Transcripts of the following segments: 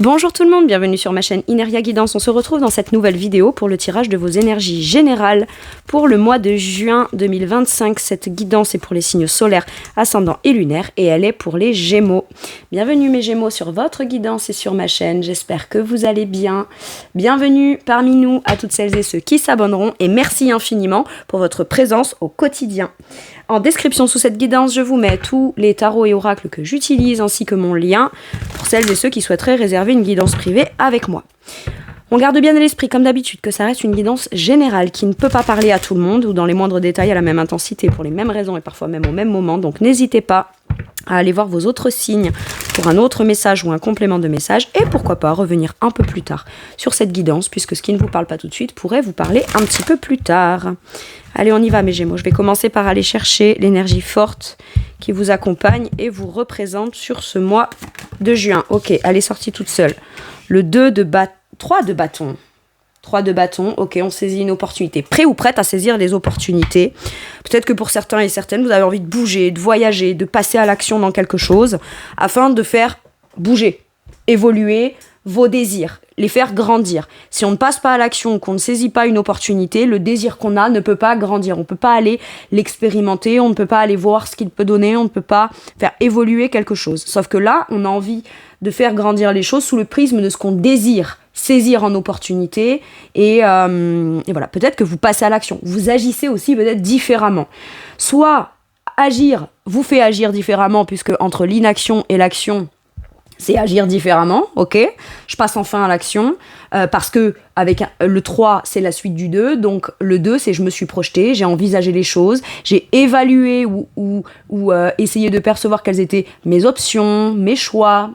Bonjour tout le monde, bienvenue sur ma chaîne Ineria Guidance. On se retrouve dans cette nouvelle vidéo pour le tirage de vos énergies générales pour le mois de juin 2025. Cette guidance est pour les signes solaires, ascendants et lunaires et elle est pour les Gémeaux. Bienvenue mes Gémeaux sur votre guidance et sur ma chaîne. J'espère que vous allez bien. Bienvenue parmi nous à toutes celles et ceux qui s'abonneront et merci infiniment pour votre présence au quotidien. En description sous cette guidance, je vous mets tous les tarots et oracles que j'utilise ainsi que mon lien pour celles et ceux qui souhaiteraient réserver une guidance privée avec moi. On garde bien à l'esprit, comme d'habitude, que ça reste une guidance générale qui ne peut pas parler à tout le monde ou dans les moindres détails à la même intensité pour les mêmes raisons et parfois même au même moment. Donc n'hésitez pas à aller voir vos autres signes pour un autre message ou un complément de message et pourquoi pas revenir un peu plus tard sur cette guidance puisque ce qui ne vous parle pas tout de suite pourrait vous parler un petit peu plus tard. Allez, on y va mes Gémeaux. Je vais commencer par aller chercher l'énergie forte qui vous accompagne et vous représente sur ce mois de juin. Ok, elle est sortie toute seule. Le 3 de bâton. 3 de bâton, ok, on saisit une opportunité. Prêt ou prête à saisir les opportunités. Peut-être que pour certains et certaines, vous avez envie de bouger, de voyager, de passer à l'action dans quelque chose afin de faire bouger, évoluer vos désirs, les faire grandir. Si on ne passe pas à l'action, qu'on ne saisit pas une opportunité, le désir qu'on a ne peut pas grandir. On ne peut pas aller l'expérimenter, on ne peut pas aller voir ce qu'il peut donner, on ne peut pas faire évoluer quelque chose. Sauf que là, on a envie de faire grandir les choses sous le prisme de ce qu'on désire saisir en opportunité et voilà, peut-être que vous passez à l'action. Vous agissez aussi peut-être différemment. Soit agir vous fait agir différemment puisque entre l'inaction et l'action, c'est agir différemment, ok. Je passe enfin à l'action, parce que avec le 3, c'est la suite du 2, donc le 2, c'est je me suis projetée, j'ai envisagé les choses, j'ai évalué ou essayé de percevoir quelles étaient mes options, mes choix.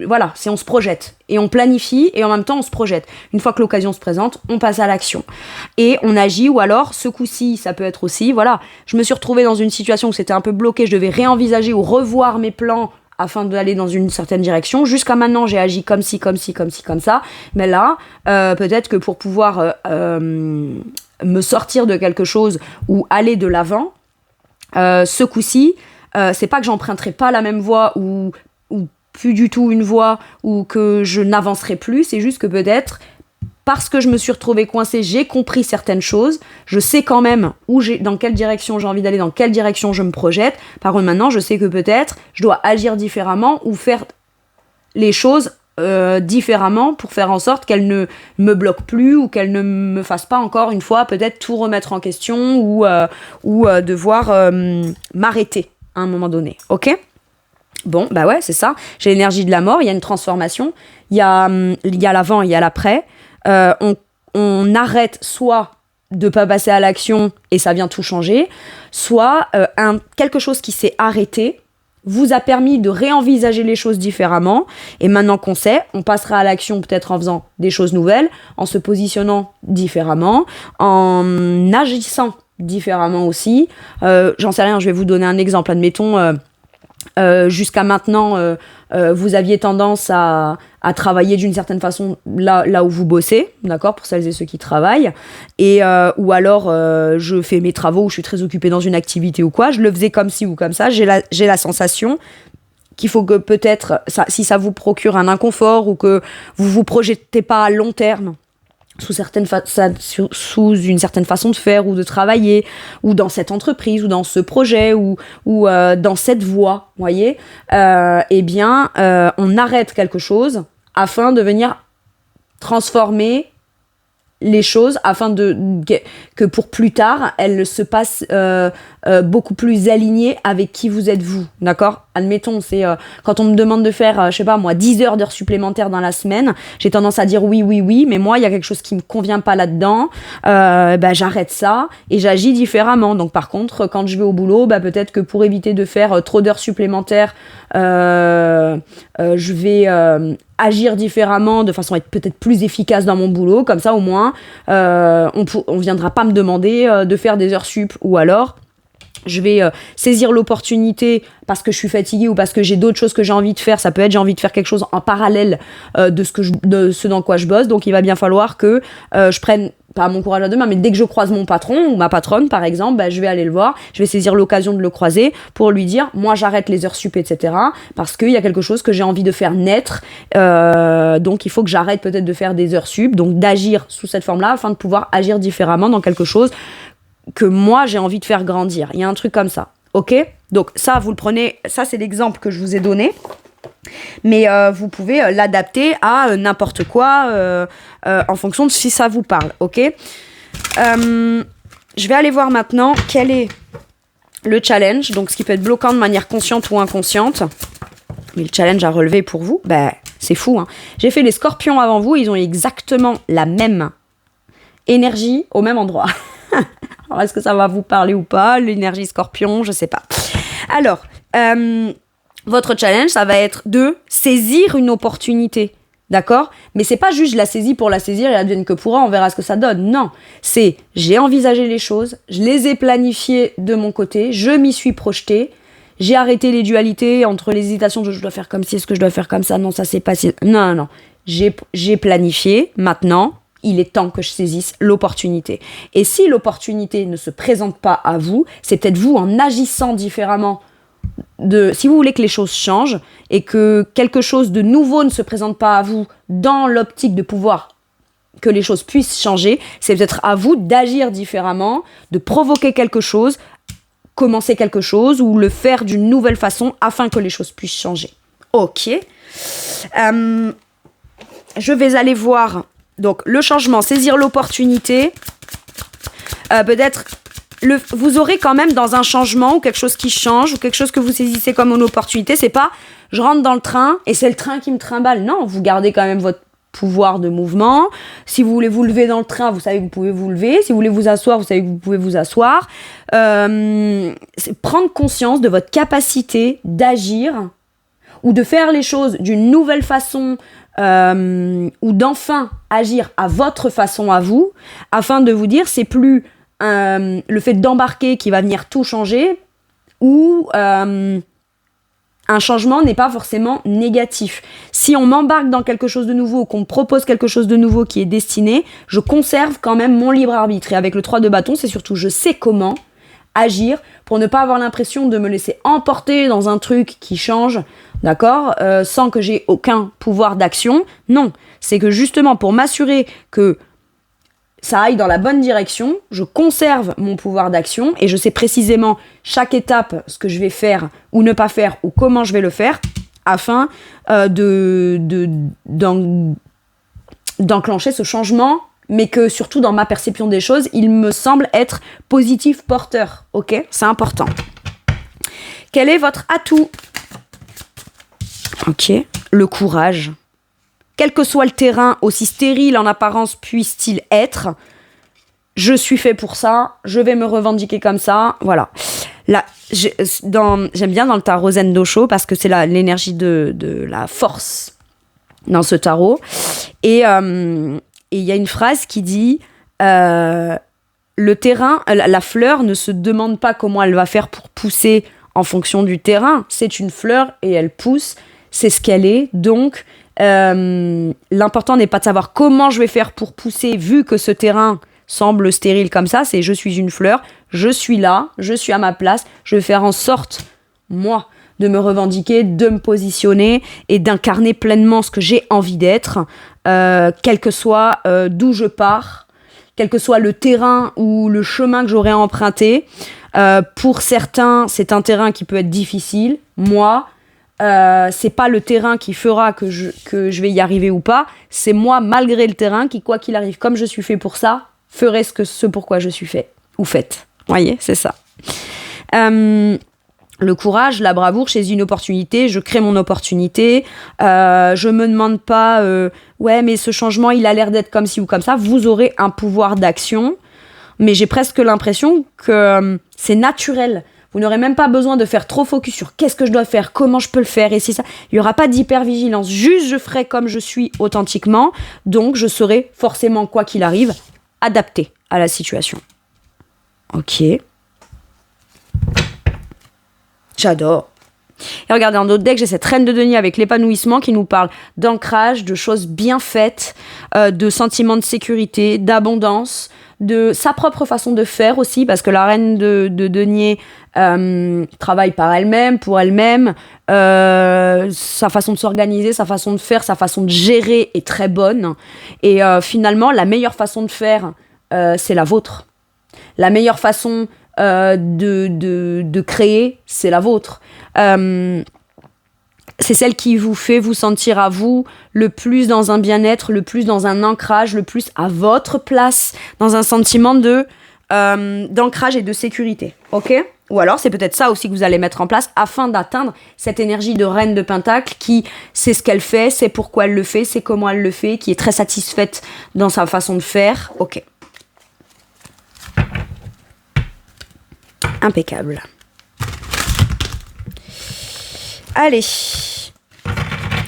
Voilà, c'est on se projette, et on planifie, et en même temps on se projette. Une fois que l'occasion se présente, on passe à l'action. Et on agit, ou alors, ce coup-ci, ça peut être aussi, voilà, je me suis retrouvée dans une situation où c'était un peu bloqué, je devais réenvisager ou revoir mes plans, afin d'aller dans une certaine direction. Jusqu'à maintenant, j'ai agi comme ci, comme ça. Mais là, peut-être que pour pouvoir me sortir de quelque chose ou aller de l'avant, ce coup-ci, c'est pas que j'emprunterai pas la même voie ou plus du tout une voie ou que je n'avancerai plus. C'est juste que peut-être, parce que je me suis retrouvée coincée, j'ai compris certaines choses. Je sais quand même dans quelle direction j'ai envie d'aller, dans quelle direction je me projette. Par contre, maintenant, je sais que peut-être je dois agir différemment ou faire les choses différemment pour faire en sorte qu'elles ne me bloquent plus ou qu'elles ne me fassent pas encore une fois peut-être tout remettre en question ou devoir m'arrêter à un moment donné. Ok ? Bon, bah ouais, c'est ça. J'ai l'énergie de la mort, il y a une transformation. Il y a l'avant, il y a l'après. On arrête soit de pas passer à l'action et ça vient tout changer, soit quelque chose qui s'est arrêté vous a permis de réenvisager les choses différemment et maintenant qu'on sait, on passera à l'action peut-être en faisant des choses nouvelles, en se positionnant différemment, en agissant différemment aussi. J'en sais rien, je vais vous donner un exemple. Admettons, jusqu'à maintenant, vous aviez tendance à travailler d'une certaine façon là où vous bossez, d'accord, pour celles et ceux qui travaillent, et ou alors je fais mes travaux où je suis très occupée dans une activité ou quoi, je le faisais comme ci ou comme ça, j'ai la sensation qu'il faut que peut-être, si ça vous procure un inconfort ou que vous vous projetez pas à long terme, sous une certaine façon de faire ou de travailler ou dans cette entreprise ou dans ce projet ou dans cette voie, voyez, eh bien on arrête quelque chose afin de venir transformer les choses afin que pour plus tard elles se passent beaucoup plus alignées avec qui vous êtes vous, d'accord. Admettons, c'est quand on me demande de faire, je sais pas moi, 10 heures d'heures supplémentaires dans la semaine, j'ai tendance à dire oui, mais moi, il y a quelque chose qui me convient pas là-dedans, j'arrête ça et j'agis différemment. Donc par contre, quand je vais au boulot, peut-être que pour éviter de faire trop d'heures supplémentaires, je vais agir différemment de façon à être peut-être plus efficace dans mon boulot. Comme ça, au moins, on viendra pas me demander de faire des heures sup ou alors je vais saisir l'opportunité parce que je suis fatiguée ou parce que j'ai d'autres choses que j'ai envie de faire. Ça peut être j'ai envie de faire quelque chose en parallèle de ce dans quoi je bosse. Donc il va bien falloir que je prenne pas mon courage à deux mains, mais dès que je croise mon patron ou ma patronne, par exemple, bah, je vais aller le voir, je vais saisir l'occasion de le croiser pour lui dire, moi j'arrête les heures sup, etc. parce qu'il y a quelque chose que j'ai envie de faire naître, donc il faut que j'arrête peut-être de faire des heures sup, donc d'agir sous cette forme-là afin de pouvoir agir différemment dans quelque chose que moi j'ai envie de faire grandir. Il y a un truc comme ça, ok ? Donc ça, vous le prenez, ça c'est l'exemple que je vous ai donné. Mais vous pouvez l'adapter à n'importe quoi en fonction de si ça vous parle, ok ? Je vais aller voir maintenant quel est le challenge, donc ce qui peut être bloquant de manière consciente ou inconsciente. Mais le challenge à relever pour vous, ben, c'est fou, hein. J'ai fait les scorpions avant vous, ils ont exactement la même énergie au même endroit. Alors, est-ce que ça va vous parler ou pas, l'énergie scorpion, je sais pas. Alors, votre challenge, ça va être de saisir une opportunité, d'accord ? Mais c'est pas juste je la saisis pour la saisir et advienne que pourra, on verra ce que ça donne. Non, c'est j'ai envisagé les choses, je les ai planifiées de mon côté, je m'y suis projetée, j'ai arrêté les dualités entre les hésitations de je dois faire comme ci, est-ce que je dois faire comme ça, non, ça c'est pas si... Non. J'ai planifié, maintenant, il est temps que je saisisse l'opportunité. Et si l'opportunité ne se présente pas à vous, c'est peut-être vous en agissant différemment. Si vous voulez que les choses changent et que quelque chose de nouveau ne se présente pas à vous dans l'optique de pouvoir que les choses puissent changer, c'est peut-être à vous d'agir différemment, de provoquer quelque chose, commencer quelque chose ou le faire d'une nouvelle façon afin que les choses puissent changer. Ok. Je vais aller voir donc le changement, saisir l'opportunité. Peut-être vous aurez quand même dans un changement ou quelque chose qui change ou quelque chose que vous saisissez comme une opportunité, c'est pas je rentre dans le train et c'est le train qui me trimballe. Non, vous gardez quand même votre pouvoir de mouvement. Si vous voulez vous lever dans le train, vous savez que vous pouvez vous lever. Si vous voulez vous asseoir, vous savez que vous pouvez vous asseoir. C'est prendre conscience de votre capacité d'agir ou de faire les choses d'une nouvelle façon ou d'enfin agir à votre façon à vous, afin de vous dire c'est plus le fait d'embarquer qui va venir tout changer ou un changement n'est pas forcément négatif. Si on m'embarque dans quelque chose de nouveau, qu'on me propose quelque chose de nouveau qui est destiné, je conserve quand même mon libre arbitre. Et avec le 3 de bâton, c'est surtout je sais comment agir pour ne pas avoir l'impression de me laisser emporter dans un truc qui change, d'accord, sans que j'ai aucun pouvoir d'action. Non, c'est que justement pour m'assurer que ça aille dans la bonne direction, je conserve mon pouvoir d'action et je sais précisément chaque étape, ce que je vais faire ou ne pas faire ou comment je vais le faire afin d'enclencher ce changement, mais que surtout dans ma perception des choses, il me semble être positif porteur. Ok ? C'est important. Quel est votre atout ? Ok. Le courage. Quel que soit le terrain, aussi stérile en apparence puisse-t-il être, je suis fait pour ça, je vais me revendiquer comme ça, voilà. Là, j'aime bien dans le tarot Zen Dosho parce que c'est l'énergie de la force dans ce tarot. Et il y a une phrase qui dit le terrain, la fleur ne se demande pas comment elle va faire pour pousser en fonction du terrain. C'est une fleur et elle pousse, c'est ce qu'elle est, donc... l'important n'est pas de savoir comment je vais faire pour pousser vu que ce terrain semble stérile comme ça, c'est je suis une fleur, je suis là, je suis à ma place, je vais faire en sorte, moi, de me revendiquer, de me positionner et d'incarner pleinement ce que j'ai envie d'être, quel que soit d'où je pars, quel que soit le terrain ou le chemin que j'aurai emprunté. Pour certains, c'est un terrain qui peut être difficile. Moi, c'est pas le terrain qui fera que je vais y arriver ou pas, c'est moi malgré le terrain qui, quoi qu'il arrive, comme je suis fait pour ça, ferai ce pourquoi je suis fait ou faite. Vous voyez, c'est ça. Le courage, la bravoure, chez une opportunité, je crée mon opportunité, je me demande pas ouais mais ce changement il a l'air d'être comme ci ou comme ça, vous aurez un pouvoir d'action, mais j'ai presque l'impression que c'est naturel. Vous n'aurez même pas besoin de faire trop focus sur qu'est-ce que je dois faire, comment je peux le faire, et c'est ça. Il n'y aura pas d'hypervigilance, juste je ferai comme je suis authentiquement, donc je serai forcément, quoi qu'il arrive, adapté à la situation. Ok. J'adore. Et regardez, en d'autres decks, j'ai cette reine de denier avec l'épanouissement qui nous parle d'ancrage, de choses bien faites, de sentiments de sécurité, d'abondance, de sa propre façon de faire aussi, parce que la reine de denier travaille par elle-même, pour elle-même, sa façon de s'organiser, sa façon de faire, sa façon de gérer est très bonne. Et finalement, la meilleure façon de faire, c'est la vôtre. La meilleure façon de créer, c'est la vôtre. C'est celle qui vous fait vous sentir à vous le plus dans un bien-être, le plus dans un ancrage, le plus à votre place, dans un sentiment d'ancrage et de sécurité. Ok ? Ou alors, c'est peut-être ça aussi que vous allez mettre en place afin d'atteindre cette énergie de reine de Pentacle qui sait ce qu'elle fait, sait pourquoi elle le fait, sait comment elle le fait, qui est très satisfaite dans sa façon de faire. Ok. Impeccable. Allez.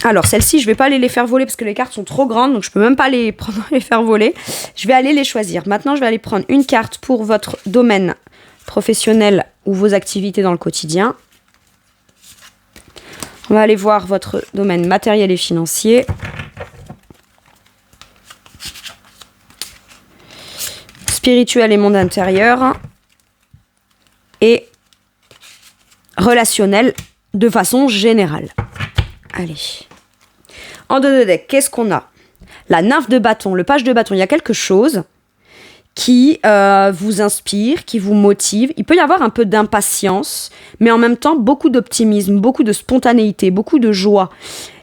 Alors, celles-ci, je vais pas aller les faire voler parce que les cartes sont trop grandes, donc je peux même pas les prendre et les faire voler. Je vais aller les choisir. Maintenant, je vais aller prendre une carte pour votre domaine professionnel ou vos activités dans le quotidien. On va aller voir votre domaine matériel et financier. Spirituel et monde intérieur. Et relationnel de façon générale. Allez. En deux de deck, qu'est-ce qu'on a ? La nymphe de bâton, le page de bâton. Il y a quelque chose qui vous inspire, qui vous motive. Il peut y avoir un peu d'impatience, mais en même temps, beaucoup d'optimisme, beaucoup de spontanéité, beaucoup de joie.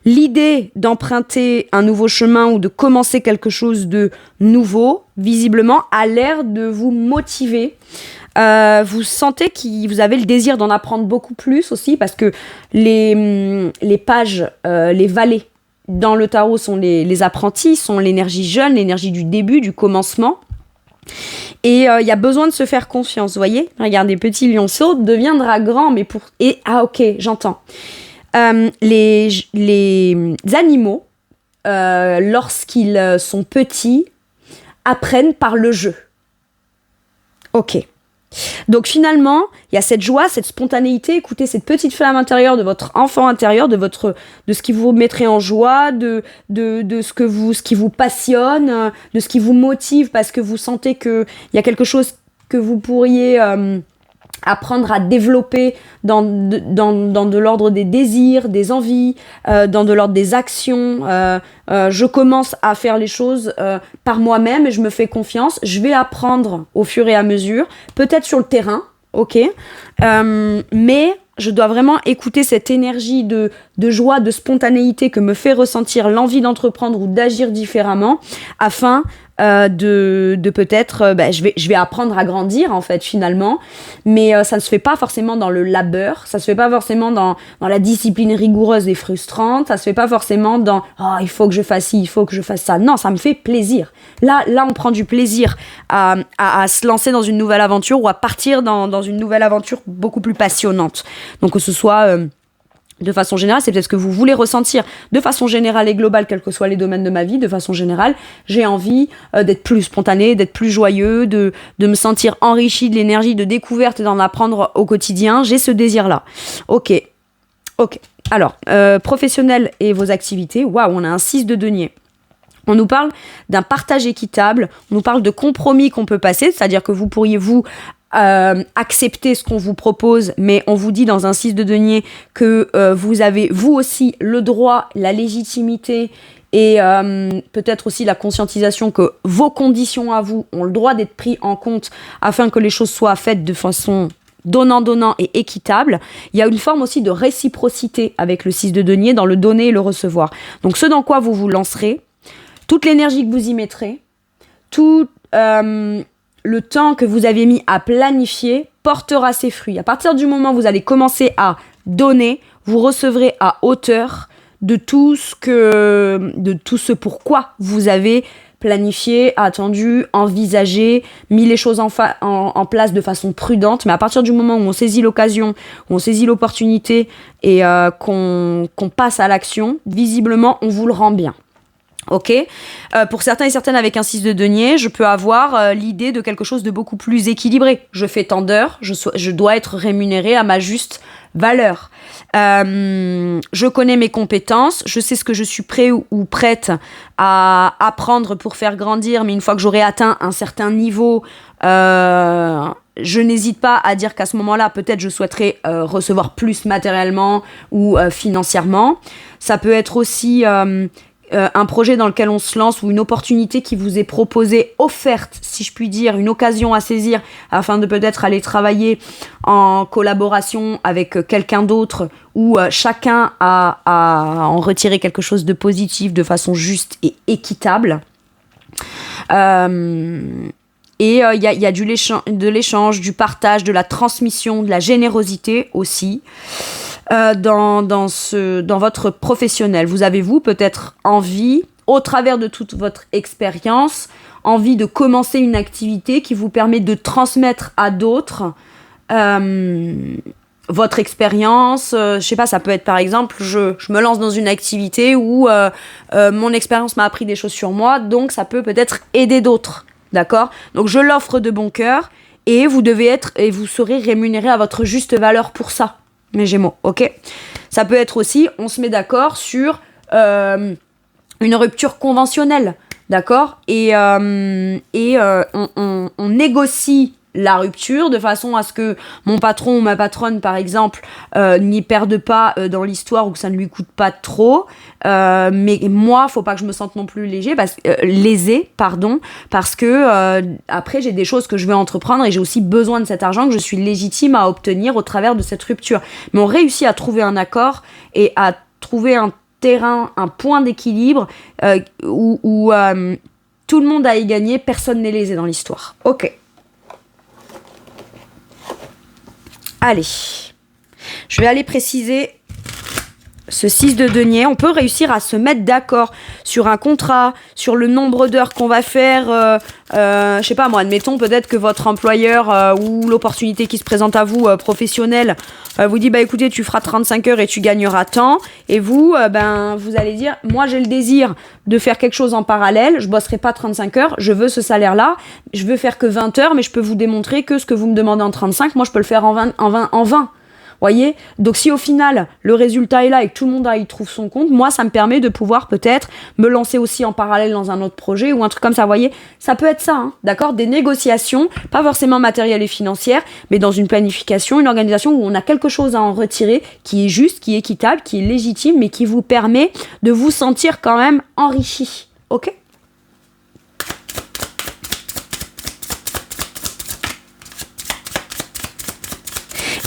L'idée d'emprunter un nouveau chemin ou de commencer quelque chose de nouveau, visiblement, a l'air de vous motiver. Vous sentez que vous avez le désir d'en apprendre beaucoup plus aussi parce que les pages, les valets dans le tarot sont les apprentis, sont l'énergie jeune, l'énergie du début, du commencement. Et il y a besoin de se faire confiance, vous voyez ? Regardez, petit lionceau deviendra grand, mais pour... Ah ok, j'entends. Les animaux, lorsqu'ils sont petits, apprennent par le jeu. Ok. Donc finalement, il y a cette joie, cette spontanéité, écoutez cette petite flamme intérieure de votre enfant intérieur, de ce qui vous mettrait en joie, de ce qui vous passionne, de ce qui vous motive parce que vous sentez qu'il y a quelque chose que vous pourriez apprendre à développer dans de l'ordre des désirs, des envies, dans de l'ordre des actions. Je commence à faire les choses par moi-même et je me fais confiance. Je vais apprendre au fur et à mesure, peut-être sur le terrain, ok, mais je dois vraiment écouter cette énergie de joie, de spontanéité que me fait ressentir l'envie d'entreprendre ou d'agir différemment afin de peut-être, je vais apprendre à grandir en fait finalement, mais ça ne se fait pas forcément dans le labeur, ça se fait pas forcément dans la discipline rigoureuse et frustrante, ça se fait pas forcément dans il faut que je fasse ci, il faut que je fasse ça. Non, ça me fait plaisir. Là on prend du plaisir à se lancer dans une nouvelle aventure ou à partir dans une nouvelle aventure beaucoup plus passionnante. Donc que ce soit de façon générale, c'est peut-être ce que vous voulez ressentir. De façon générale et globale, quels que soient les domaines de ma vie, de façon générale, j'ai envie d'être plus spontané, d'être plus joyeux, de me sentir enrichi de l'énergie de découverte et d'en apprendre au quotidien. J'ai ce désir-là. Ok. Alors, professionnel et vos activités. Waouh, on a un 6 de denier. On nous parle d'un partage équitable, on nous parle de compromis qu'on peut passer, c'est-à-dire que vous pourriez accepter ce qu'on vous propose, mais on vous dit dans un 6 de denier que vous avez vous aussi le droit, la légitimité et peut-être aussi la conscientisation que vos conditions à vous ont le droit d'être pris en compte afin que les choses soient faites de façon donnant et équitable. Il y a une forme aussi de réciprocité avec le 6 de denier dans le donner et le recevoir. Donc ce dans quoi vous vous lancerez, toute l'énergie que vous y mettrez, tout le temps que vous avez mis à planifier portera ses fruits. À partir du moment où vous allez commencer à donner, vous recevrez à hauteur de tout ce pourquoi vous avez planifié, attendu, envisagé, mis les choses en place de façon prudente. Mais à partir du moment où on saisit l'occasion, où on saisit l'opportunité et qu'on passe à l'action, visiblement, on vous le rend bien. Ok, pour certains et certaines avec un 6 de denier, je peux avoir l'idée de quelque chose de beaucoup plus équilibré. Je fais tant d'heures, je dois être rémunérée à ma juste valeur. Je connais mes compétences, je sais ce que je suis prêt ou prête à apprendre pour faire grandir, mais une fois que j'aurai atteint un certain niveau, je n'hésite pas à dire qu'à ce moment-là, peut-être je souhaiterais recevoir plus matériellement ou financièrement. Ça peut être aussi un projet dans lequel on se lance ou une opportunité qui vous est proposée, offerte, si je puis dire, une occasion à saisir afin de peut-être aller travailler en collaboration avec quelqu'un d'autre où chacun a en retirer quelque chose de positif de façon juste et équitable. Et il y a de l'échange, du partage, de la transmission, de la générosité aussi dans votre professionnel. Vous avez, peut-être envie, au travers de toute votre expérience, envie de commencer une activité qui vous permet de transmettre à d'autres votre expérience. Je sais pas, ça peut être par exemple, je me lance dans une activité où mon expérience m'a appris des choses sur moi, donc ça peut peut-être aider d'autres. D'accord ? Donc je l'offre de bon cœur et vous serez rémunéré à votre juste valeur pour ça, mes Gémeaux, ok ? Ça peut être aussi, on se met d'accord sur une rupture conventionnelle, d'accord ? Et on négocie la rupture de façon à ce que mon patron ou ma patronne, par exemple, n'y perde pas dans l'histoire ou que ça ne lui coûte pas trop. Mais moi, faut pas que je me sente non plus lésée, parce que après, j'ai des choses que je veux entreprendre et j'ai aussi besoin de cet argent que je suis légitime à obtenir au travers de cette rupture. Mais on réussit à trouver un accord et à trouver un terrain, un point d'équilibre où tout le monde a y gagné, personne n'est lésé dans l'histoire. Ok. Allez, je vais aller préciser ce 6 de denier. On peut réussir à se mettre d'accord sur un contrat, sur le nombre d'heures qu'on va faire. Je sais pas moi, admettons peut-être que votre employeur ou l'opportunité qui se présente à vous, professionnelle, vous dit écoutez, tu feras 35 heures et tu gagneras tant. Et vous, vous allez dire, moi j'ai le désir de faire quelque chose en parallèle, je bosserai pas 35 heures, je veux ce salaire-là, je veux faire que 20 heures, mais je peux vous démontrer que ce que vous me demandez en 35, moi je peux le faire en 20. Voyez ? Donc si au final le résultat est là et que tout le monde y trouve son compte, moi ça me permet de pouvoir peut-être me lancer aussi en parallèle dans un autre projet ou un truc comme ça, voyez ? Ça peut être ça, hein, d'accord ? Des négociations, pas forcément matérielles et financières, mais dans une planification, une organisation où on a quelque chose à en retirer qui est juste, qui est équitable, qui est légitime, mais qui vous permet de vous sentir quand même enrichi. Ok ?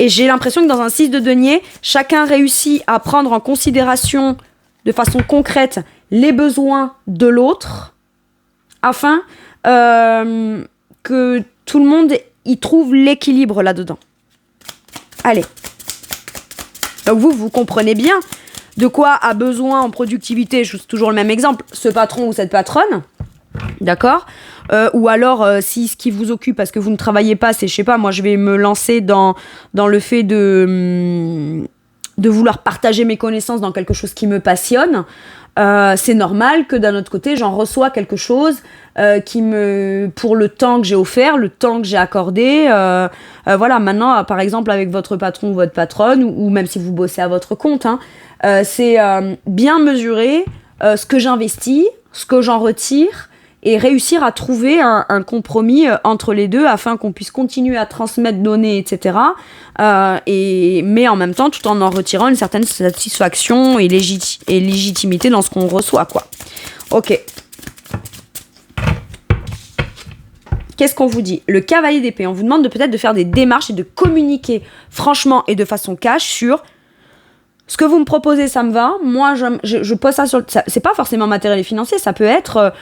Et j'ai l'impression que dans un 6 de denier, chacun réussit à prendre en considération de façon concrète les besoins de l'autre afin que tout le monde y trouve l'équilibre là-dedans. Allez. Donc vous comprenez bien de quoi a besoin en productivité, je toujours le même exemple, ce patron ou cette patronne. D'accord ? Ou alors si ce qui vous occupe parce que vous ne travaillez pas, c'est je sais pas, moi je vais me lancer dans le fait de vouloir partager mes connaissances dans quelque chose qui me passionne. C'est normal que d'un autre côté j'en reçois quelque chose pour le temps que j'ai offert, le temps que j'ai accordé. Voilà, maintenant par exemple avec votre patron ou votre patronne ou même si vous bossez à votre compte, c'est bien mesurer ce que j'investis, ce que j'en retire et réussir à trouver un compromis entre les deux afin qu'on puisse continuer à transmettre, donner, etc. Mais en même temps, tout en retirant une certaine satisfaction et légitimité dans ce qu'on reçoit, quoi. Ok. Qu'est-ce qu'on vous dit ? Le cavalier d'épée, on vous demande peut-être de faire des démarches et de communiquer franchement et de façon cash sur ce que vous me proposez, ça me va. Moi, je pose ça sur... C'est pas forcément matériel et financier, ça peut être...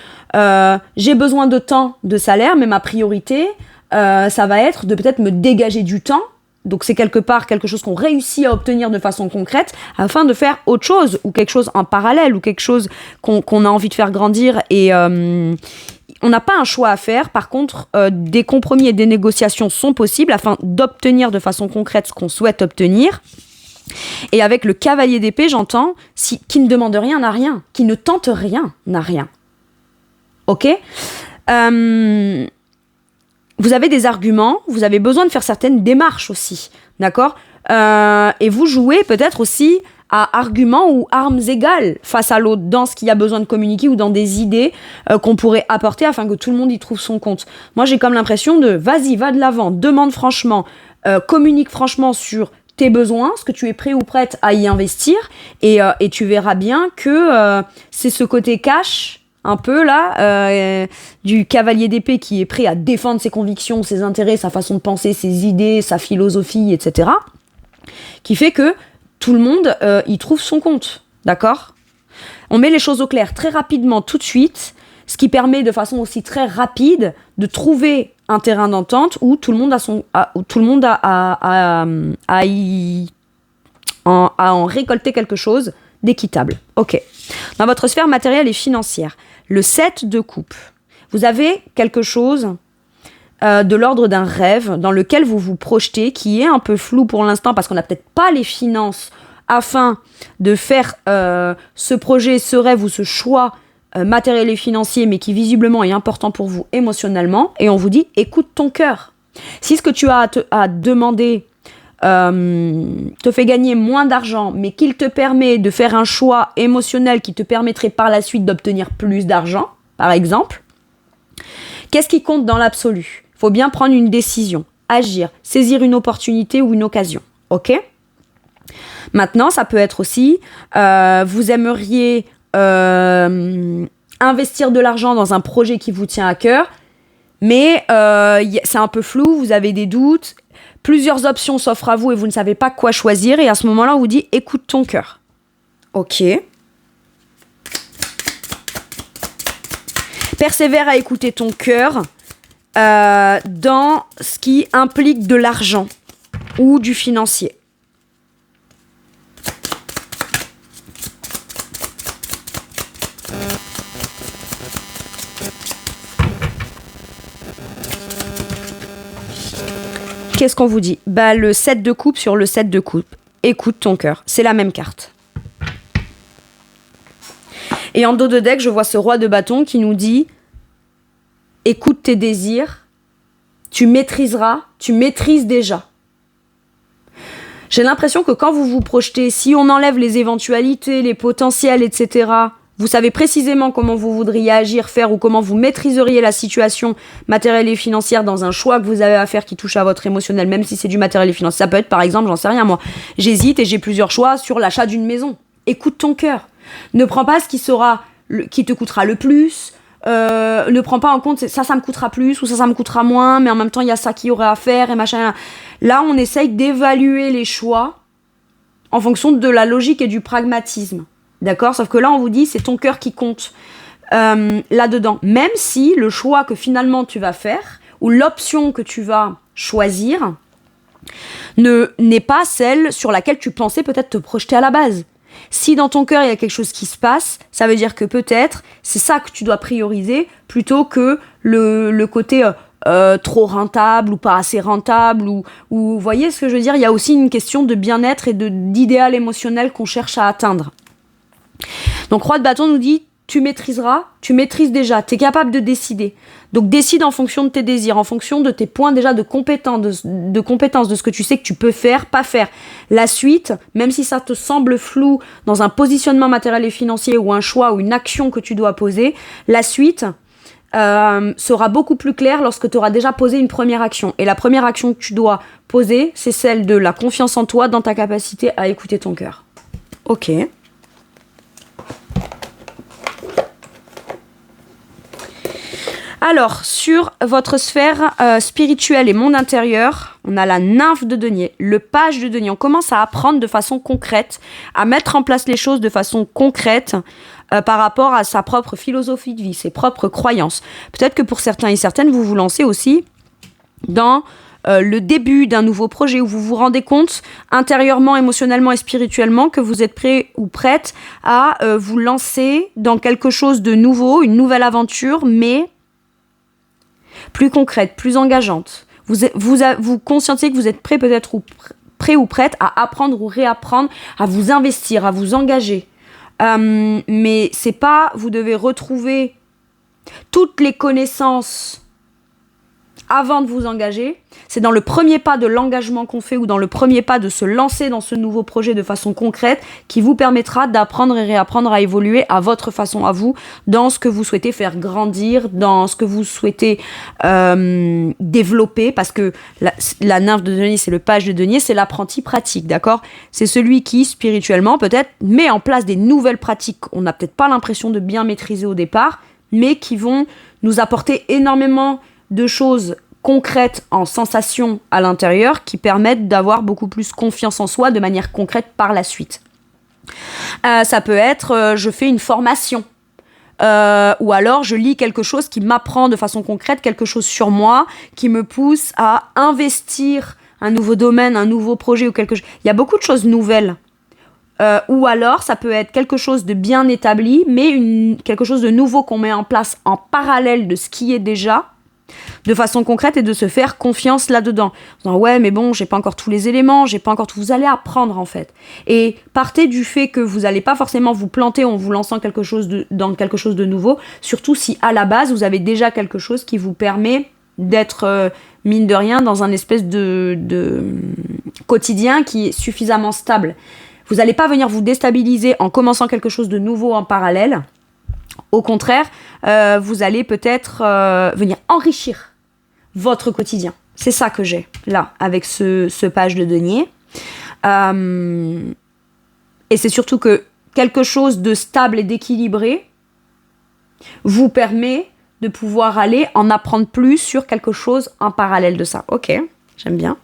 j'ai besoin de temps, de salaire, mais ma priorité, ça va être de peut-être me dégager du temps. Donc, c'est quelque part quelque chose qu'on réussit à obtenir de façon concrète afin de faire autre chose ou quelque chose en parallèle ou quelque chose qu'on a envie de faire grandir. Et on n'a pas un choix à faire. Par contre, des compromis et des négociations sont possibles afin d'obtenir de façon concrète ce qu'on souhaite obtenir. Et avec le cavalier d'épée, j'entends qui ne demande rien n'a rien, qui ne tente rien n'a rien. Ok ? Vous avez des arguments, vous avez besoin de faire certaines démarches aussi, d'accord ? Et vous jouez peut-être aussi à arguments ou armes égales face à l'autre dans ce qu'il y a besoin de communiquer ou dans des idées qu'on pourrait apporter afin que tout le monde y trouve son compte. Moi, j'ai comme l'impression de vas-y, va de l'avant, demande franchement, communique franchement sur tes besoins, ce que tu es prêt ou prête à y investir et tu verras bien que c'est ce côté cash un peu là du cavalier d'épée qui est prêt à défendre ses convictions, ses intérêts, sa façon de penser, ses idées, sa philosophie, etc. qui fait que tout le monde y trouve son compte, d'accord ? On met les choses au clair très rapidement, tout de suite, ce qui permet de façon aussi très rapide de trouver un terrain d'entente où tout le monde a en récolter quelque chose d'équitable. Ok. Dans votre sphère matérielle et financière, le 7 de coupe, vous avez quelque chose de l'ordre d'un rêve dans lequel vous vous projetez, qui est un peu flou pour l'instant parce qu'on n'a peut-être pas les finances afin de faire ce projet, ce rêve ou ce choix matériel et financier, mais qui visiblement est important pour vous émotionnellement, et on vous dit écoute ton cœur. Si ce que tu as à demander te fait gagner moins d'argent, mais qu'il te permet de faire un choix émotionnel qui te permettrait par la suite d'obtenir plus d'argent, par exemple, qu'est-ce qui compte dans l'absolu ? Il faut bien prendre une décision, agir, saisir une opportunité ou une occasion, ok ? Maintenant, ça peut être aussi, vous aimeriez investir de l'argent dans un projet qui vous tient à cœur, mais c'est un peu flou, vous avez des doutes, plusieurs options s'offrent à vous et vous ne savez pas quoi choisir, et à ce moment-là, on vous dit « écoute ton cœur ». Ok. Persévère à écouter ton cœur dans ce qui implique de l'argent ou du financier. Qu'est-ce qu'on vous dit ? Le 7 de coupe sur le 7 de coupe. Écoute ton cœur. C'est la même carte. Et en dos de deck, je vois ce roi de bâton qui nous dit écoute tes désirs, tu maîtriseras, tu maîtrises déjà. J'ai l'impression que quand vous vous projetez, si on enlève les éventualités, les potentiels, etc., vous savez précisément comment vous voudriez agir, faire ou comment vous maîtriseriez la situation matérielle et financière dans un choix que vous avez à faire qui touche à votre émotionnel, même si c'est du matériel et financier. Ça peut être par exemple, j'en sais rien moi, j'hésite et j'ai plusieurs choix sur l'achat d'une maison. Écoute ton cœur. Ne prends pas ce qui te coûtera le plus. Ne prends pas en compte ça me coûtera plus ou ça me coûtera moins, mais en même temps il y a ça qu'il y aurait à faire et machin. Là on essaye d'évaluer les choix en fonction de la logique et du pragmatisme, d'accord ? Sauf que là on vous dit c'est ton cœur qui compte là-dedans, même si le choix que finalement tu vas faire ou l'option que tu vas choisir n'est pas celle sur laquelle tu pensais peut-être te projeter à la base. Si dans ton cœur il y a quelque chose qui se passe, ça veut dire que peut-être c'est ça que tu dois prioriser plutôt que le côté trop rentable ou pas assez rentable ou vous voyez ce que je veux dire ? Il y a aussi une question de bien-être et d'idéal émotionnel qu'on cherche à atteindre. Donc roi de bâton nous dit tu maîtriseras, tu maîtrises déjà, tu es capable de décider. Donc décide en fonction de tes désirs, en fonction de tes points déjà de compétence, de ce que tu sais que tu peux faire, pas faire. La suite, même si ça te semble flou dans un positionnement matériel et financier ou un choix ou une action que tu dois poser, la suite sera beaucoup plus claire lorsque tu auras déjà posé une première action. Et la première action que tu dois poser, c'est celle de la confiance en toi, dans ta capacité à écouter ton cœur. Ok. Alors, sur votre sphère spirituelle et monde intérieur, on a la nymphe de denier, le page de denier. On commence à apprendre de façon concrète, à mettre en place les choses de façon concrète par rapport à sa propre philosophie de vie, ses propres croyances. Peut-être que pour certains et certaines, vous vous lancez aussi dans le début d'un nouveau projet où vous vous rendez compte intérieurement, émotionnellement et spirituellement que vous êtes prêt ou prête à vous lancer dans quelque chose de nouveau, une nouvelle aventure, mais plus concrète, plus engageante. Vous conscientisez que vous êtes prêt peut-être ou prêt ou prête à apprendre ou réapprendre, à vous investir, à vous engager. Mais c'est pas, vous devez retrouver toutes les connaissances avant de vous engager. C'est dans le premier pas de l'engagement qu'on fait ou dans le premier pas de se lancer dans ce nouveau projet de façon concrète qui vous permettra d'apprendre et réapprendre à évoluer à votre façon à vous, dans ce que vous souhaitez faire grandir, dans ce que vous souhaitez développer, parce que la nymphe de denier, c'est le page de denier, c'est l'apprenti pratique, d'accord ? C'est celui qui, spirituellement, peut-être, met en place des nouvelles pratiques qu'on n'a peut-être pas l'impression de bien maîtriser au départ, mais qui vont nous apporter énormément de choses concrètes en sensations à l'intérieur qui permettent d'avoir beaucoup plus confiance en soi de manière concrète par la suite. Ça peut être je fais une formation ou alors je lis quelque chose qui m'apprend de façon concrète quelque chose sur moi, qui me pousse à investir un nouveau domaine, un nouveau projet ou quelque chose. Il y a beaucoup de choses nouvelles. Ou alors ça peut être quelque chose de bien établi mais quelque chose de nouveau qu'on met en place en parallèle de ce qui est déjà, de façon concrète, et de se faire confiance là-dedans. En disant, ouais, mais bon, j'ai pas encore tous les éléments, j'ai pas encore tout. Vous allez apprendre, en fait. Et partez du fait que vous allez pas forcément vous planter en vous lançant dans quelque chose de nouveau, surtout si, à la base, vous avez déjà quelque chose qui vous permet d'être, mine de rien, dans un espèce de quotidien qui est suffisamment stable. Vous n'allez pas venir vous déstabiliser en commençant quelque chose de nouveau en parallèle. Au contraire, vous allez peut-être venir enrichir votre quotidien. C'est ça que j'ai là, avec ce page de denier. Et c'est surtout que quelque chose de stable et d'équilibré vous permet de pouvoir aller en apprendre plus sur quelque chose en parallèle de ça. Ok, j'aime bien.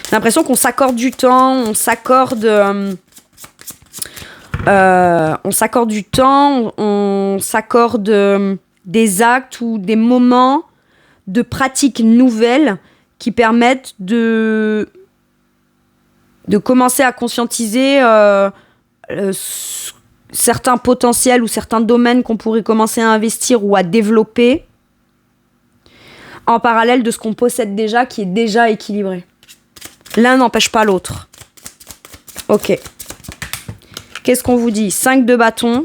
J'ai l'impression qu'on s'accorde du temps, on s'accorde des actes ou des moments de pratiques nouvelles qui permettent de commencer à conscientiser certains potentiels ou certains domaines qu'on pourrait commencer à investir ou à développer en parallèle de ce qu'on possède déjà, qui est déjà équilibré. L'un n'empêche pas l'autre. Ok. Qu'est-ce qu'on vous dit ? 5 de bâton,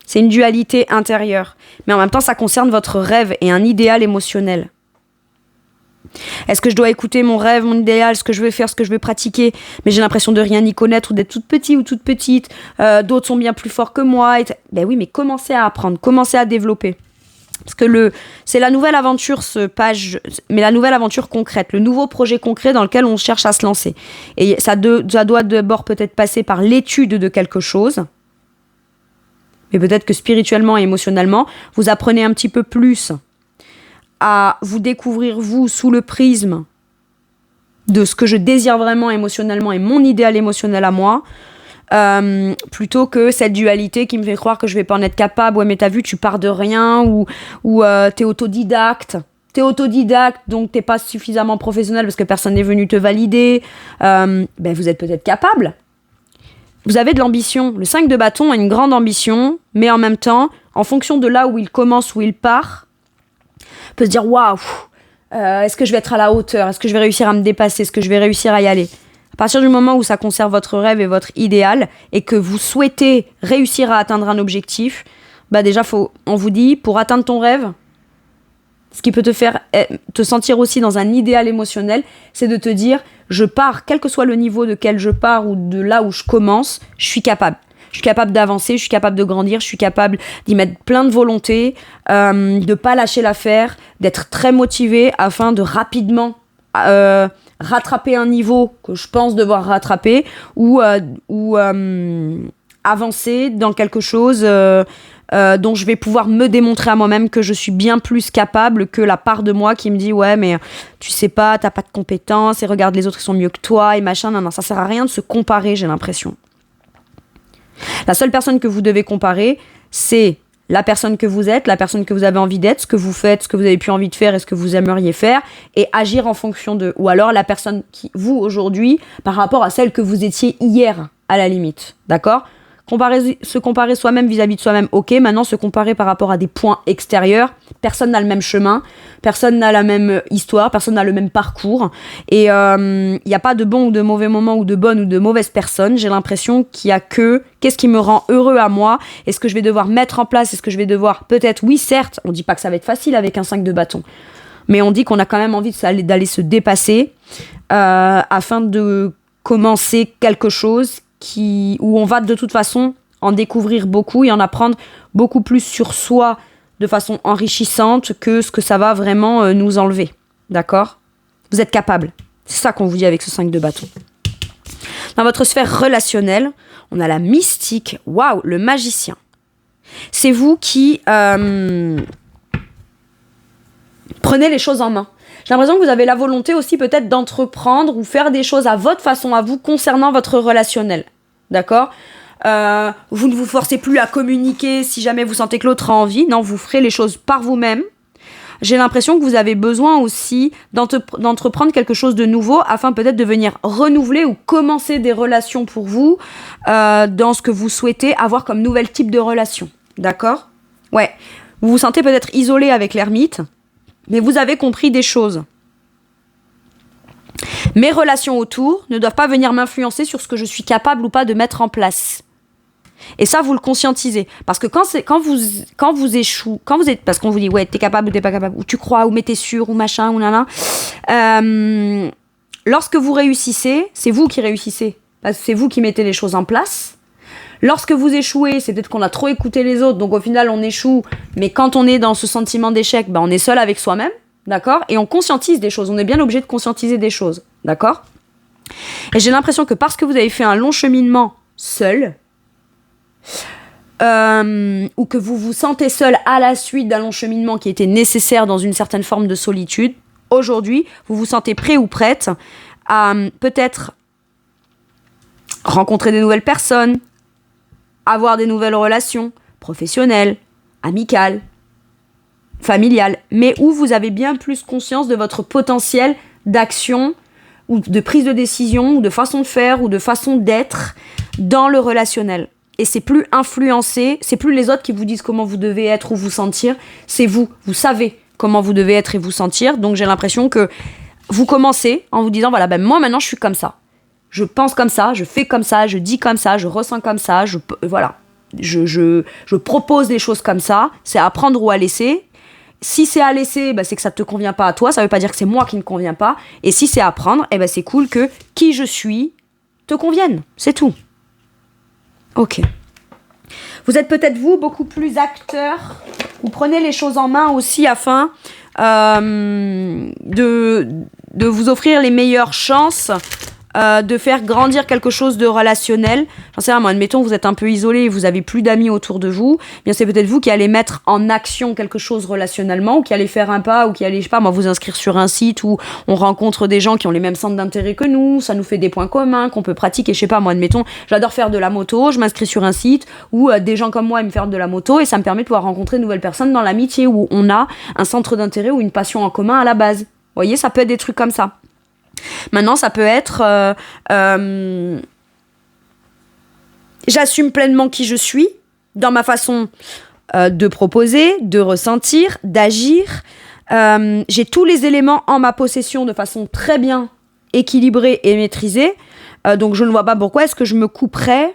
c'est une dualité intérieure. Mais en même temps, ça concerne votre rêve et un idéal émotionnel. Est-ce que je dois écouter mon rêve, mon idéal, ce que je veux faire, ce que je veux pratiquer, mais j'ai l'impression de rien y connaître ou d'être toute petite ou toute petite, d'autres sont bien plus forts que moi. Ben oui, mais commencez à apprendre, commencez à développer. Parce que c'est la nouvelle aventure, mais la nouvelle aventure concrète, le nouveau projet concret dans lequel on cherche à se lancer. Et ça doit d'abord peut-être passer par l'étude de quelque chose, mais peut-être que spirituellement et émotionnellement, vous apprenez un petit peu plus à vous découvrir vous sous le prisme de ce que je désire vraiment émotionnellement et mon idéal émotionnel à moi, plutôt que cette dualité qui me fait croire que je vais pas en être capable. Ouais, mais t'as vu, tu pars de rien, ou t'es autodidacte, donc t'es pas suffisamment professionnel parce que personne n'est venu te valider. Vous êtes peut-être capable. Vous avez de l'ambition. Le 5 de bâton a une grande ambition, mais en même temps, en fonction de là où il commence, où il part, peut se dire waouh, est-ce que je vais être à la hauteur, est-ce que je vais réussir à me dépasser, est-ce que je vais réussir à y aller. À partir du moment où ça conserve votre rêve et votre idéal et que vous souhaitez réussir à atteindre un objectif, déjà on vous dit, pour atteindre ton rêve, ce qui peut te faire te sentir aussi dans un idéal émotionnel, c'est de te dire, je pars, quel que soit le niveau de quel je pars ou de là où je commence, je suis capable. Je suis capable d'avancer, je suis capable de grandir, je suis capable d'y mettre plein de volonté, de pas lâcher l'affaire, d'être très motivé afin de rapidement rattraper un niveau que je pense devoir rattraper ou avancer dans quelque chose dont je vais pouvoir me démontrer à moi-même que je suis bien plus capable que la part de moi qui me dit ouais mais tu sais pas, t'as pas de compétences et regarde les autres ils sont mieux que toi et machin. Non, ça sert à rien de se comparer, j'ai l'impression. La seule personne que vous devez comparer, c'est la personne que vous êtes, la personne que vous avez envie d'être, ce que vous faites, ce que vous avez plus envie de faire et ce que vous aimeriez faire, et agir en fonction d'eux. Ou alors la personne qui, vous, aujourd'hui, par rapport à celle que vous étiez hier, à la limite. D'accord ? Se comparer soi-même vis-à-vis de soi-même, ok. Maintenant, se comparer par rapport à des points extérieurs, personne n'a le même chemin, personne n'a la même histoire, personne n'a le même parcours. Et il n'y a pas de bon ou de mauvais moments ou de bonnes ou de mauvaises personnes. J'ai l'impression qu'il n'y a que qu'est-ce qui me rend heureux à moi, est-ce que je vais devoir mettre en place, est-ce que je vais devoir, peut-être, oui, certes, on ne dit pas que ça va être facile avec un 5 de bâton, mais on dit qu'on a quand même envie d'aller se dépasser afin de commencer quelque chose où on va de toute façon en découvrir beaucoup et en apprendre beaucoup plus sur soi de façon enrichissante que ce que ça va vraiment nous enlever. D'accord ? Vous êtes capable. C'est ça qu'on vous dit avec ce 5 de bâton. Dans votre sphère relationnelle, on a la mystique, waouh, le magicien. C'est vous qui prenez les choses en main. J'ai l'impression que vous avez la volonté aussi peut-être d'entreprendre ou faire des choses à votre façon, à vous, concernant votre relationnel. D'accord ? Vous ne vous forcez plus à communiquer si jamais vous sentez que l'autre a envie. Non, vous ferez les choses par vous-même. J'ai l'impression que vous avez besoin aussi d'entreprendre quelque chose de nouveau afin peut-être de venir renouveler ou commencer des relations pour vous dans ce que vous souhaitez avoir comme nouvel type de relation. D'accord ? Ouais. Vous vous sentez peut-être isolé avec l'ermite, mais vous avez compris des choses. Mes relations autour ne doivent pas venir m'influencer sur ce que je suis capable ou pas de mettre en place. Et ça, vous le conscientisez. Parce que quand vous échouez, parce qu'on vous dit, ouais, t'es capable ou t'es pas capable, ou tu crois, ou mais t'es sûr, ou machin, ou nana, lorsque vous réussissez, c'est vous qui réussissez. Parce que c'est vous qui mettez les choses en place. Lorsque vous échouez, c'est peut-être qu'on a trop écouté les autres, donc au final, on échoue. Mais quand on est dans ce sentiment d'échec, on est seul avec soi-même, d'accord ? Et on conscientise des choses. On est bien obligé de conscientiser des choses, d'accord ? Et j'ai l'impression que parce que vous avez fait un long cheminement seul, ou que vous vous sentez seul à la suite d'un long cheminement qui était nécessaire dans une certaine forme de solitude, aujourd'hui, vous vous sentez prêt ou prête à peut-être rencontrer des nouvelles personnes, avoir des nouvelles relations professionnelles, amicales, familiales, mais où vous avez bien plus conscience de votre potentiel d'action ou de prise de décision ou de façon de faire ou de façon d'être dans le relationnel. Et c'est plus influencé, c'est plus les autres qui vous disent comment vous devez être ou vous sentir, c'est vous. Vous savez comment vous devez être et vous sentir. Donc j'ai l'impression que vous commencez en vous disant, voilà, moi maintenant je suis comme ça. Je pense comme ça, je fais comme ça, je dis comme ça, je ressens comme ça, voilà. Je propose des choses comme ça, c'est à prendre ou à laisser. Si c'est à laisser, c'est que ça te convient pas à toi, ça veut pas dire que c'est moi qui ne convient pas. Et si c'est à prendre, c'est cool que qui je suis te convienne, c'est tout. Ok. Vous êtes peut-être vous beaucoup plus acteur. Vous prenez les choses en main aussi afin de vous offrir les meilleures chances de faire grandir quelque chose de relationnel. J'en sais rien, moi, admettons, vous êtes un peu isolé, vous avez plus d'amis autour de vous, bien c'est peut-être vous qui allez mettre en action quelque chose relationnellement, ou qui allez faire un pas, ou qui allez, je sais pas, moi, vous inscrire sur un site où on rencontre des gens qui ont les mêmes centres d'intérêt que nous, ça nous fait des points communs qu'on peut pratiquer, je sais pas, moi, admettons, j'adore faire de la moto, je m'inscris sur un site où des gens comme moi aiment faire de la moto, et ça me permet de pouvoir rencontrer de nouvelles personnes dans l'amitié, où on a un centre d'intérêt ou une passion en commun à la base. Vous voyez, ça peut être des trucs comme ça. Maintenant, ça peut être j'assume pleinement qui je suis dans ma façon de proposer, de ressentir, d'agir. J'ai tous les éléments en ma possession de façon très bien équilibrée et maîtrisée. Donc, je ne vois pas pourquoi est-ce que je me couperais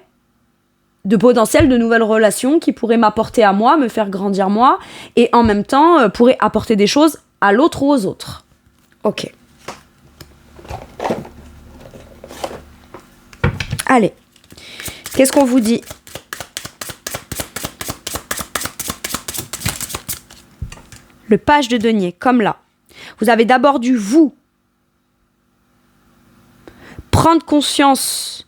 de potentiel de nouvelles relations qui pourraient m'apporter à moi, me faire grandir moi, et en même temps pourraient apporter des choses à l'autre ou aux autres. Ok. Allez, qu'est-ce qu'on vous dit ? Le page de denier, comme là. Vous avez d'abord dû, vous, prendre conscience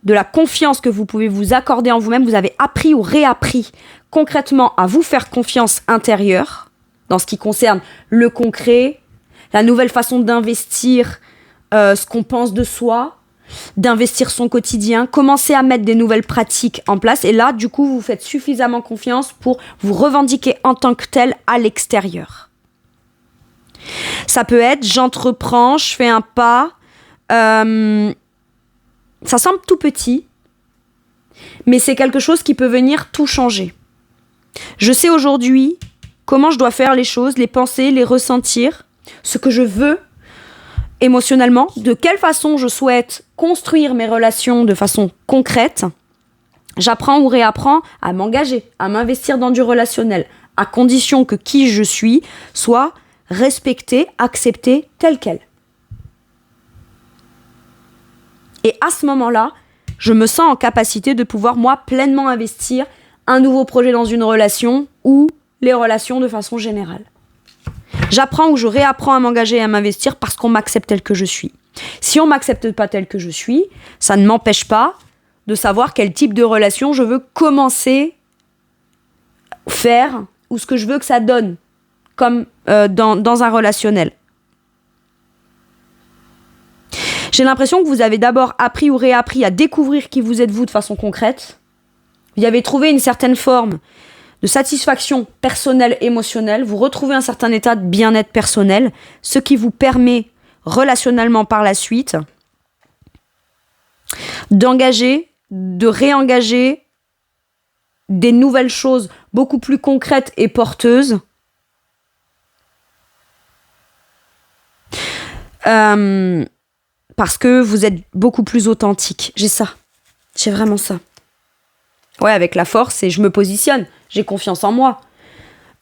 de la confiance que vous pouvez vous accorder en vous-même. Vous avez appris ou réappris concrètement à vous faire confiance intérieure dans ce qui concerne le concret, la nouvelle façon d'investir ce qu'on pense de soi, d'investir son quotidien, commencer à mettre des nouvelles pratiques en place. Et là, du coup, vous faites suffisamment confiance pour vous revendiquer en tant que tel à l'extérieur. Ça peut être, j'entreprends, je fais un pas. Ça semble tout petit, mais c'est quelque chose qui peut venir tout changer. Je sais aujourd'hui comment je dois faire les choses, les penser, les ressentir, ce que je veux émotionnellement, de quelle façon je souhaite construire mes relations de façon concrète. J'apprends ou réapprends à m'engager, à m'investir dans du relationnel, à condition que qui je suis soit respecté, accepté tel quel. Et à ce moment-là, je me sens en capacité de pouvoir, moi, pleinement investir un nouveau projet dans une relation ou les relations de façon générale. J'apprends ou je réapprends à m'engager et à m'investir parce qu'on m'accepte tel que je suis. Si on ne m'accepte pas tel que je suis, ça ne m'empêche pas de savoir quel type de relation je veux commencer à faire ou ce que je veux que ça donne comme dans un relationnel. J'ai l'impression que vous avez d'abord appris ou réappris à découvrir qui vous êtes vous de façon concrète. Vous y avez trouvé une certaine forme de satisfaction personnelle, émotionnelle. Vous retrouvez un certain état de bien-être personnel, ce qui vous permet relationnellement par la suite d'engager, de réengager des nouvelles choses beaucoup plus concrètes et porteuses. Parce que vous êtes beaucoup plus authentique. J'ai ça. J'ai vraiment ça. Ouais, avec la force, et je me positionne. J'ai confiance en moi.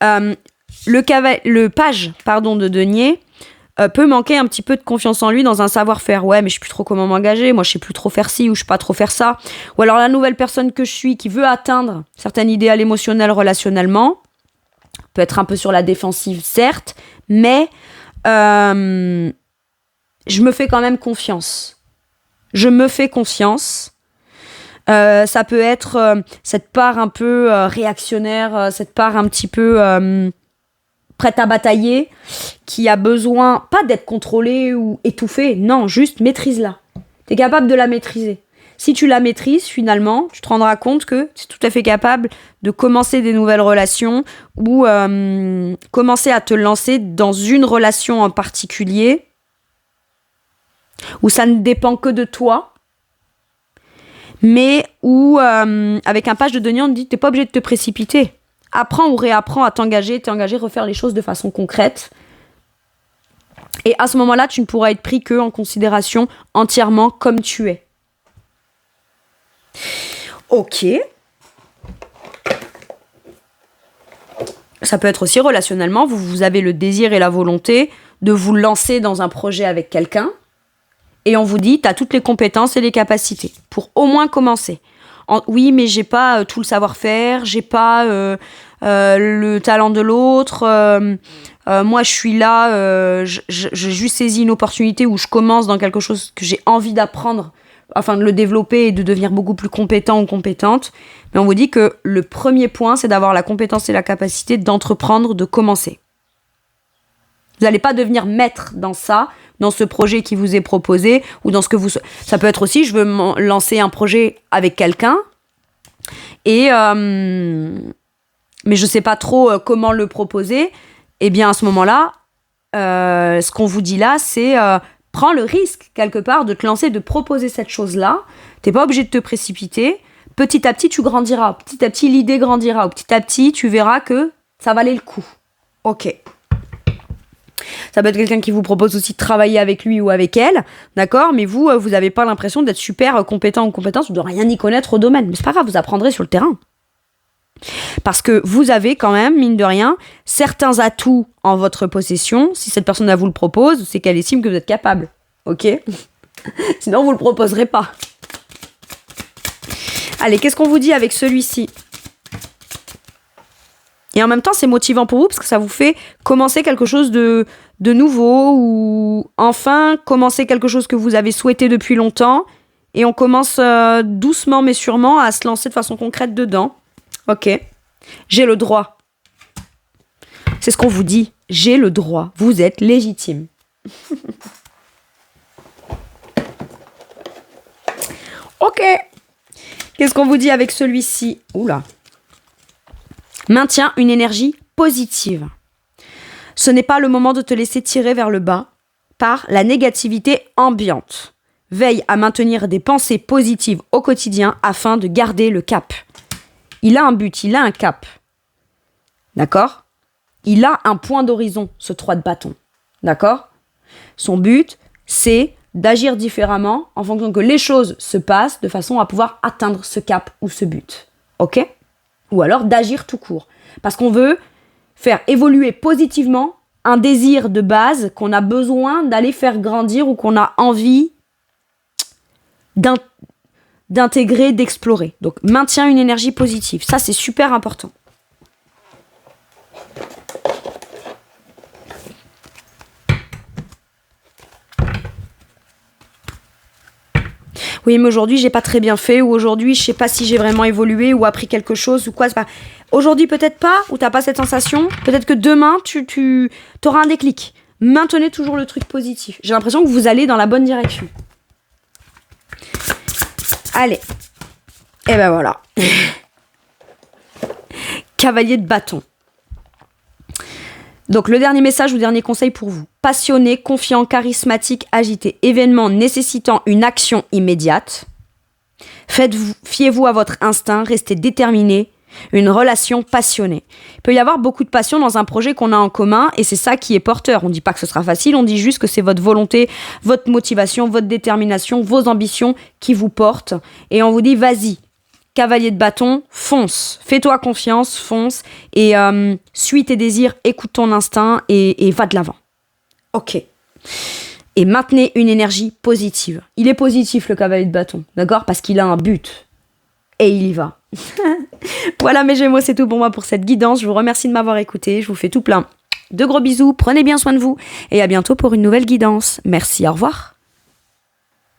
Le page de denier peut manquer un petit peu de confiance en lui dans un savoir-faire. Ouais, mais je sais plus trop comment m'engager. Moi, je sais plus trop faire ci ou je sais pas trop faire ça. Ou alors la nouvelle personne que je suis qui veut atteindre certains idéal émotionnel relationnellement peut être un peu sur la défensive, certes, mais je me fais quand même confiance. Je me fais confiance. Ça peut être cette part un peu réactionnaire, cette part un petit peu prête à batailler, qui a besoin, pas d'être contrôlée ou étouffée, non, juste maîtrise-la. T'es capable de la maîtriser. Si tu la maîtrises, finalement, tu te rendras compte que tu es tout à fait capable de commencer des nouvelles relations ou commencer à te lancer dans une relation en particulier où ça ne dépend que de toi, mais où, avec un page de denier, on te dit que t'es pas obligé de te précipiter. Apprends ou réapprends à t'engager, refaire les choses de façon concrète. Et à ce moment-là, tu ne pourras être pris que en considération entièrement comme tu es. Ok. Ça peut être aussi relationnellement, vous avez le désir et la volonté de vous lancer dans un projet avec quelqu'un. Et on vous dit, tu as toutes les compétences et les capacités pour au moins commencer. Oui, mais j'ai pas tout le savoir-faire, j'ai pas le talent de l'autre. Moi, je suis là, j'ai juste saisi une opportunité où je commence dans quelque chose que j'ai envie d'apprendre afin de le développer et de devenir beaucoup plus compétent ou compétente. Mais on vous dit que le premier point, c'est d'avoir la compétence et la capacité d'entreprendre, de commencer. Vous n'allez pas devenir maître dans ça, dans ce projet qui vous est proposé, ou dans ce que vous... Ça peut être aussi, je veux lancer un projet avec quelqu'un, et mais je ne sais pas trop comment le proposer. Eh bien, à ce moment-là, ce qu'on vous dit là, c'est prends le risque, quelque part, de te lancer, de proposer cette chose-là. Tu n'es pas obligé de te précipiter. Petit à petit, tu grandiras. Petit à petit, l'idée grandira. Petit à petit, tu verras que ça valait le coup. Ok. Ça peut être quelqu'un qui vous propose aussi de travailler avec lui ou avec elle, d'accord ? Mais vous n'avez pas l'impression d'être super compétent ou compétente ou de rien y connaître au domaine. Mais c'est pas grave, vous apprendrez sur le terrain. Parce que vous avez quand même, mine de rien, certains atouts en votre possession. Si cette personne vous le propose, c'est qu'elle estime que vous êtes capable. Ok ? Sinon, vous ne le proposerez pas. Allez, qu'est-ce qu'on vous dit avec celui-ci ? Et en même temps, c'est motivant pour vous parce que ça vous fait commencer quelque chose de nouveau ou enfin commencer quelque chose que vous avez souhaité depuis longtemps et on commence doucement mais sûrement à se lancer de façon concrète dedans. Ok. J'ai le droit. C'est ce qu'on vous dit. J'ai le droit. Vous êtes légitime. Ok. Qu'est-ce qu'on vous dit avec celui-ci ? Oula. Maintiens une énergie positive. Ce n'est pas le moment de te laisser tirer vers le bas par la négativité ambiante. veille à maintenir des pensées positives au quotidien afin de garder le cap. Il a un but, il a un cap. D'accord ? Il a un point d'horizon, ce 3 de bâton. D'accord ? Son but, c'est d'agir différemment en fonction que les choses se passent de façon à pouvoir atteindre ce cap ou ce but. Ok ? Ou alors d'agir tout court. Parce qu'on veut faire évoluer positivement un désir de base qu'on a besoin d'aller faire grandir ou qu'on a envie d'intégrer, d'explorer. Donc, maintient une énergie positive. Ça, c'est super important. Oui, mais aujourd'hui, j'ai pas très bien fait, ou aujourd'hui, je sais pas si j'ai vraiment évolué ou appris quelque chose, ou quoi. C'est pas... Aujourd'hui, peut-être pas, ou t'as pas cette sensation. Peut-être que demain, tu auras un déclic. Maintenez toujours le truc positif. J'ai l'impression que vous allez dans la bonne direction. Allez. Et ben voilà. Cavalier de bâton. Donc le dernier message ou dernier conseil pour vous. Passionné, confiant, charismatique, agité. Événement nécessitant une action immédiate. Fiez-vous à votre instinct, restez déterminé. Une relation passionnée. Il peut y avoir beaucoup de passion dans un projet qu'on a en commun et c'est ça qui est porteur. On ne dit pas que ce sera facile, on dit juste que c'est votre volonté, votre motivation, votre détermination, vos ambitions qui vous portent. Et on vous dit vas-y, cavalier de bâton, fonce. Fais-toi confiance, fonce et suis tes désirs, écoute ton instinct et va de l'avant. Ok. Et maintenez une énergie positive. Il est positif le cavalier de bâton, d'accord ? Parce qu'il a un but. Et il y va. Voilà mes Gémeaux, c'est tout pour moi pour cette guidance. Je vous remercie de m'avoir écouté. Je vous fais tout plein de gros bisous. Prenez bien soin de vous. Et à bientôt pour une nouvelle guidance. Merci, au revoir.